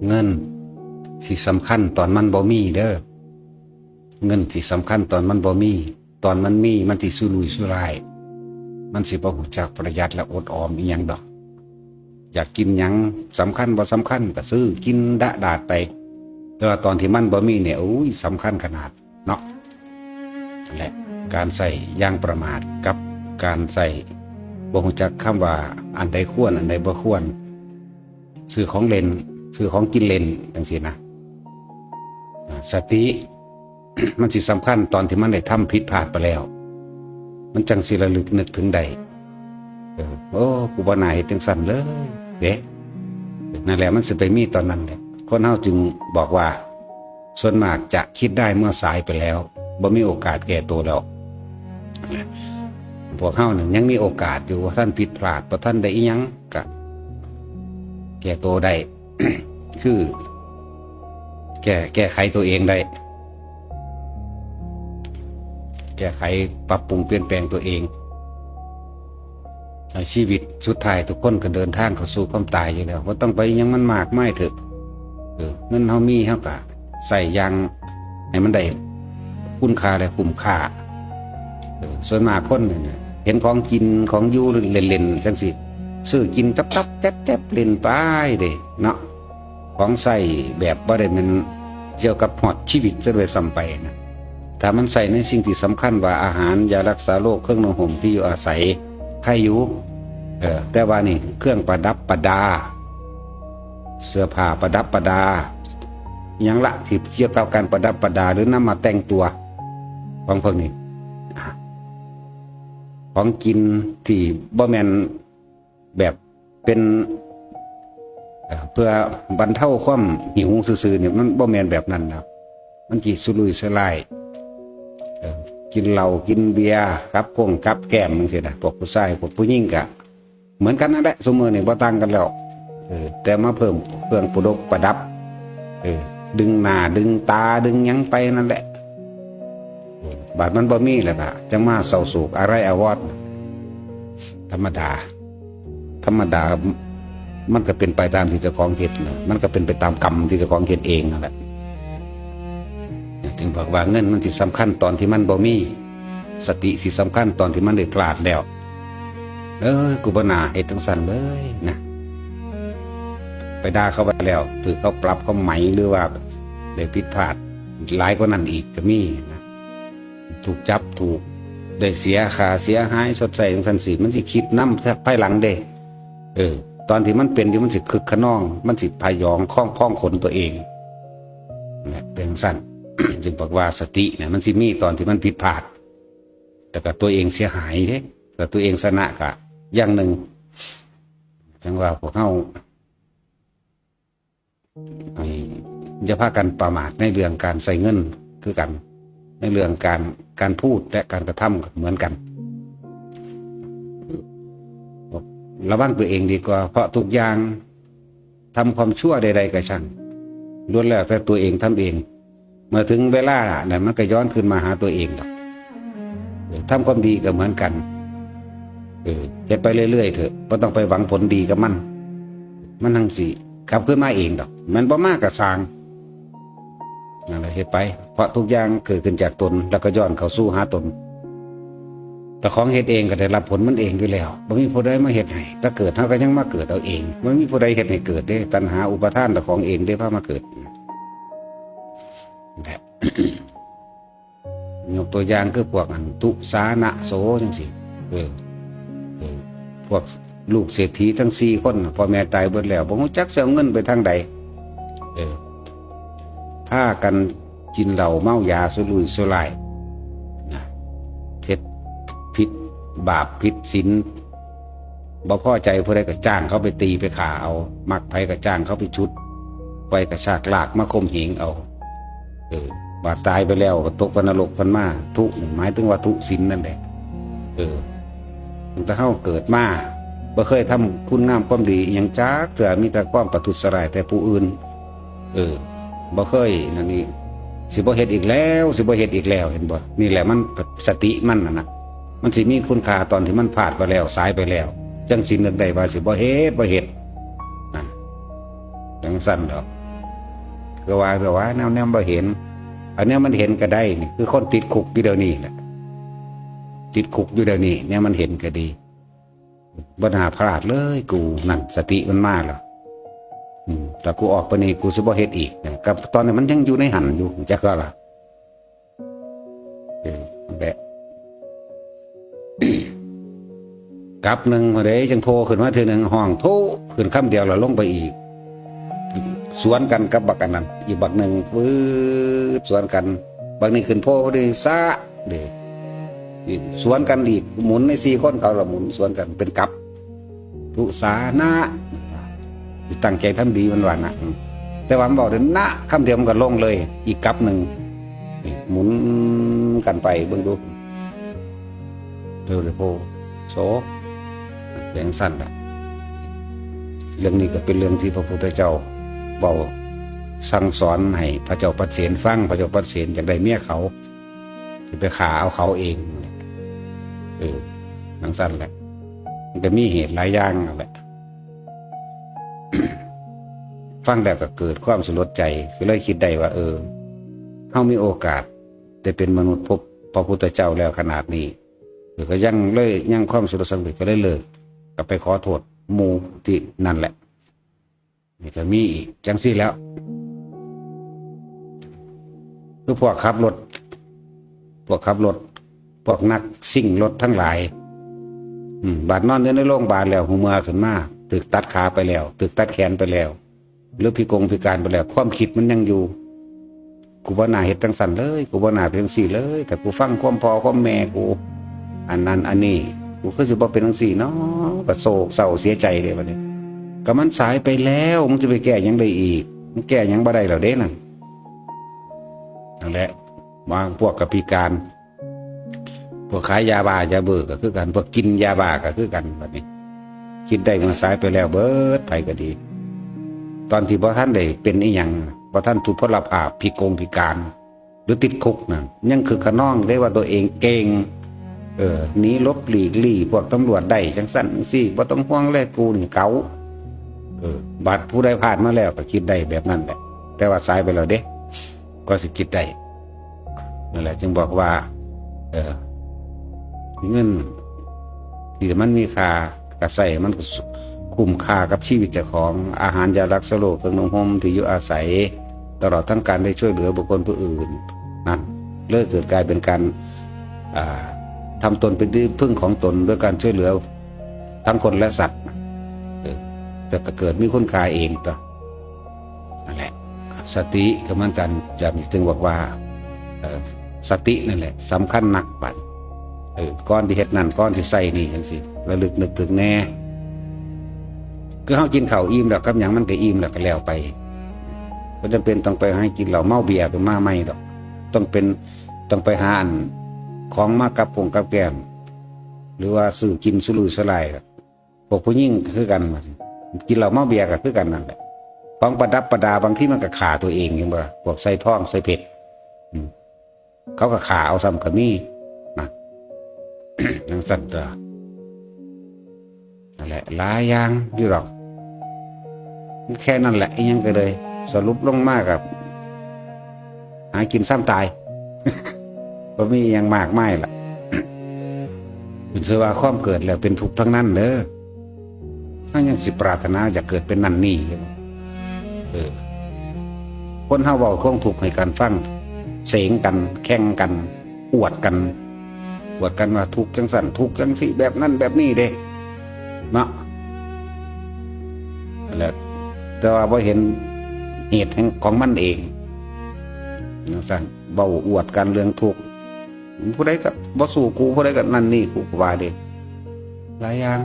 เงินสิสำคัญตอนมันบ่มีเด้อเงินสิสำคัญตอนมันบ่มีตอนมันมีมันสิสุรุ่ยสุร่ายมันสิบ่รู้จักประหยัดและอดออมอีหยังดอกอยากกินหยังสำคัญบ่สำคัญก็ซื้อกินดะดาดไปแต่ว่าตอนที่มันบ่มีเนี่ยอุ้ยสำคัญขนาดเนาะนั่นแหละการใส่อย่างประมาทกับการใส่บ่รู้จักคำว่าอันใดควรอันใดบ่ควรซื้อของเล่นซื้อของกินเล่นจังซี่นะสติ มันสิสำคัญตอนที่มันได้ทำผิดพลาดไปแล้วมันจังสิระลึกนึกถึงใดโอ้กูบ่น่าเฮ็ดจังซั่นเลยเด้นั่นแหละมันสิไปมีตอนนั้นแหละคนเฮาจึงบอกว่าส่วนมากจะคิดได้เมื่อสายไปแล้วบ่มีโอกาสแก้ตัวแล้วพวกเฮานี่ยังมีโอกาสอยู่ว่าท่านผิดพลาดบ่ท่านได้อีหยังก็แก้ตัวได้ คือแก้ไขตัวเองได้แก้ไขปรับปรุงเปลี่ยนแปลงตัวเองชีวิตสุดท้ายทุกคนก็เดินทางเข้าสู่ความตายอยู่แล้วว่าต้องไปยังมันมากไม่เถอะเงินเฮามีเฮาก็ใส่ยังให้มันได้คุณค่าและคุ้มค่าส่วนมากคนเนี่ยเห็นของกินของอยู่เล่นๆจังสิซื้อกินตับๆแจ๊บๆเล่นไปเด้เนาะของใส่แบบบ่ได้มันเกี่ยวกับฮอดชีวิตซะด้วยซ้ำไปนะถ้ามันใส่ในสิ่งที่สำคัญว่าอาหารยารักษาโรคเครื่องนุ่งห่มที่อยู่อาศัยใครอยู่แต่ว่านี่เครื่องประดับประดาเสื้อผ้าประดับประดาอย่างละที่เกี่ยวกับการประดับประดาหรือนำมาแต่งตัวของพวกนี้ของกินที่บ่แม่นแบบเป็นเพื่อบรรเทาความหิวซื่อๆเนี่ยมันบ่แม่นแบบนั้นนะมันจีสุรุ่ยสุร่ายกินเหล้ากินเบียร์กับโค้งกับแก้มจังซี่นะพวกผู้ชายพวกผู้หญิงก็เหมือนกันนั่นแหละสมมือนี่บ่ต่างกันแล้วแต่มาเพิ่มเครื่องประดับประดับดึงหน้าดึงตาดึงหยังไปนั่นแหละบาดมันบ่มีแล้วก็จังมาเศร้าโศกอะไรอาวรธรรมดามันก็เป็นไปตามที่เจ้าของเฮ็ดนะมันก็เป็นไปตามกรรมที่เจ้าของเฮ็ดเองนั่นแหละจึงบอกว่าเงินมันสิสำคัญตอนที่มันบ่มีสติสิสำคัญตอนที่มันได้พลาดแล้วกูบ่น่าเฮ็ดจังซั่นเลยนะไปด่าเขาไปแล้วถือเขาปรับเขาไหมหรือว่าได้ผิดพลาดหลายกว่านั้นอีกก็มีนะถูกจับถูกได้เสียค่าเสียหายชดใช้จังซั่นสิมันสิคิดนำภายหลังเด้ตอนที่มันเป็นที่มันสิคึกขนองมันสิพยองคล้องขนตัวเองนะเป็นสั้น จึงบอกว่าสติเนี่ยมันสิมีตอนที่มันผิดพลาดแต่กับตัวเองเสียหายเด้แต่ตัวเองชนะกะอย่างหนึ่งจังว่าพวกเขาอย่าพากันประมาทในเรื่องการใส่เงินคือกันในเรื่องการพูดและการกระทำเหมือนกันระวังตัวเองดีกว่าเพราะทุกอย่างทำความชั่วใดๆก็ช่างล้วนแล้วแต่ตัวเองทำเองเมื่อถึงเวลาเนี่ยมันก็ย้อนขึ้นมาหาตัวเองดอกทำความดีก็เหมือนกันเฮ็ดไปเรื่อยๆเถอะไม่ต้องไปหวังผลดีกับมันทั้งสี่กลับขึ้นมาเองดอกมันบ่มากกับสร้างนั่นแหละเฮ็ดไปเพราะทุกอย่างเกิดขึ้นจากตนแล้วก็ย้อนเข้าสู่หาตนแต่ของเฮ็ดเองก็ได้รับผลมันเองอยู่แล้วบ่มีผู้ใดมาเฮ็ดให้ถ้าเกิดเฮาก็ยังมาเกิดเอาเองบ่มีผู้ใดเฮ็ดให้เกิดเด้ตัณหาอุปาทานแต่ของเองได้พามาเกิดแบบ ยกตัวอย่างคือพวกตุสานะโสจังซี่พวกลูกเศรษฐีทั้ง4คนพ่อแม่ตายเบิดแล้วบ่รู้จักสิเอาเงินไปทางใดพากันกินเหล้าเมายาสุรุ่ยสุร่ายเท็จผิดบาปผิดศีลบ่พอใจผู้ใดก็จ้างเขาไปตีไปฆ่าเอามักไผก็จ้างเขาไปชุดไปกระชากลากมาข่มเหงเอาบาดตายไปแล้วก็ตกนรกกันมาทุกหมายถึงว่าทุศีลนั่นแหละตั้งแต่เฮาเกิดมาบ่เคยทำคุณงามความดีอย่างจักเถื่อมีแต่ความประทุษร้ายแต่ผู้อื่นบ่เคยนั่นนี่สิบ่เฮ็ดอีกแล้วสิบ่เฮ็ดอีกแล้วเห็นบ่นี่แหละมันสติมันนะมันสิมีคุณค่าตอนที่มันพลาดไปแล้วสายไปแล้วจังสินึกได้ว่าสิบ่เฮ็ดนั่นจังสั่นดอก ก็ว่าแนวบ่เห็นอันนี้มันเห็นก็ได้นี่คือคนติดคุกอยู่เดี๋ยวนี้แหละติดคุกอยู่เดี๋ยวนี้เนี่ยมันเห็นก็ดีบ่น่าพลาดเลยกูนั่นสติมันมาแล้วแต่กูออกไปนี่กูสิบ่เฮ็ดอีกนะกับตอนนี้มันยังอยู่ในหันอยู่จักก็ล่ะแบบ กับหนึ่งพอได้จังโพขึ้นมาทีหนึ่งห้องโทขึ้นคำเดียวเราลงไปอีกสวนกันกับบักอันนั้นอีกบักหนึ่งฟื้นสวนกันบักนี้ขึ้นโพพอดีซะเด็กสวนกันอีกหมุนใน4 คนเขาละหมุนสวนกันเป็นกับทุสานะตั้งใจทำดีมันว่านะแต่ว่ามันบอกเดินนะคำเดียวมันก็ลงเลยอีกกับหนึ่งหมุนกันไปเบิ่งดูเร็วเลยโพโสเรื่องสั้นแหละเรื่องนี้ก็เป็นเรื่องที่พระพุทธเจ้าเบาสั่งสอนให้พระเจ้าปเสนฟังพระเจ้าปเสนจากได้เมียเขาที่ไปฆ่าเอาเขาเองทั้งสั้นแหละมันก็มีเหตุหลายอย่างแหละ ฟังแล้วก็เกิดความสลดใจก็เลยคิดได้ว่าเฮามีโอกาสได้เป็นมนุษย์พบพระพุทธเจ้าแล้วขนาดนี้ก็ยังความสุรสังเวชก็เลยเลิกก็ไปขอโทษหมู่ที่นั่นแหละนี่จะมีอีกจังซี่แล้วคือพวกขับรถพวกนักซิ่งรถทั้งหลายบาดนอนอยู่ในโรงพยาบาลแล้วหูเมื่อขึ้นมาตึกตัดขาไปแล้วตึกตัดแขนไปแล้วหรือพิการไปแล้วความคิดมันยังอยู่กูบ่น่าเฮ็ดจังสั่นเลยกูบ่น่าเป็นจังซี่เลยแต่กูฟังความพ่อความแม่กูอันนั้นอันนี้กูคือสิบ่เป็นจังซี่เนาะก็โศกเศร้าเสียใจเลยบัดนี้ก็มันสายไปแล้วมึงจะไปแก้หยังได้อีกมึงแก้หยังบ่ได้แล้วเด้นั่นแหละบางพวกกับพิการพวกขายยาบ้ายาเบิกก็คือกันพวกกินยาบ้าก็คือกันบัดนี้คิดได้มันสายไปแล้วเบิดไปก็ดีตอนที่บ่ท่านได้เป็นอีหยังบ่ท่านถูกพลภาพพิการหรือติดคุกนั่นยังคือขน้องได้ว่าตัวเองเก่งหนีลบหลีกลี่พวกตำรวจได้จังสั่นจังซี่บ่ต้องห่วงแลกูนี่เก๋าบัดผู้ใดผ่านมาแล้วก็คิดได้แบบนั้นแหละแต่ว่าสายไปแล้วเด้ก็สิคิดได้นั่นแหละจึงบอกว่าเงินที่มันมีค่ากระใส่มันก็คุ้มค่ากับชีวิตเจ้าของอาหารยารักษาโรคเครื่องนุ่งห่มที่อยู่อาศัยตลอดทั้งการได้ช่วยเหลือบุคคลผู้อื่นนั่นเลิกเกิดกลายเป็นการทำตนเป็นที่พึ่งของตนด้วยการช่วยเหลือทั้งคนและสัตว์แต่ก็เกิดมีคุณค่าเองต่อนั่นแหละสติก็เหมือนกันอย่างที่ถึงบอกว่าสตินั่นแหละสำคัญนักบัดก้อนที่เฮ็ดนั่นก้อนที่ใส่นี่จังซี่ระลึกนึกถึงแน่คือเฮากินข้าวอิ่มแล้วกับหยังมันก็อิ่มแล้วก็แล้วไปบ่จำเป็นต้องไปให้กินเหล้าเมาเบียร์กันมาไม่ดอกต้องไปหาอันของมากับผงกับแก้มหรือว่าซื้อกินสุรุ่ยสุร่ายพวกผู้หญิงก็คือกันกินเหล้าเมาเบียร์ก็คือกันนั่นแหละของประดับประดาบางที่มันก็ฆ่าตัวเองเห็นบ่พวกใส่ทองใส่เพชรเขาก็ฆ่าเอาซ้ำก็มีนะ จังซั่นตัวนั่นแหละหลายอย่างอยู่หรอกแค่นั้นแหละยังก็เลยสรุปลงมากกับหากินซ้ำตาย ก็มีอย่างมากไม่ล่ะ เป็นเสว่าความเกิดแล้วเป็นทุกข์ทั้งนั้นเด้อถ้ายังสิปรารถนาจะเกิดเป็นนั่นนี่คนเฮาเว้าคงทุกข์ให้กันฟังเสงกันแข่งกันอวดกันว่าทุกข์จังสั่นทุกข์จังสิแบบนั้นแบบนี้เด้เนาะแล้วแต่ว่าบ่เห็นเหตุของมันเองจังสั่นเว้าอวดกันเรื่องทุกข์ผู้ใดก็บ่สู้กูผู้ใดก็นั่นนี่กูว่าเด้หลายอย่าง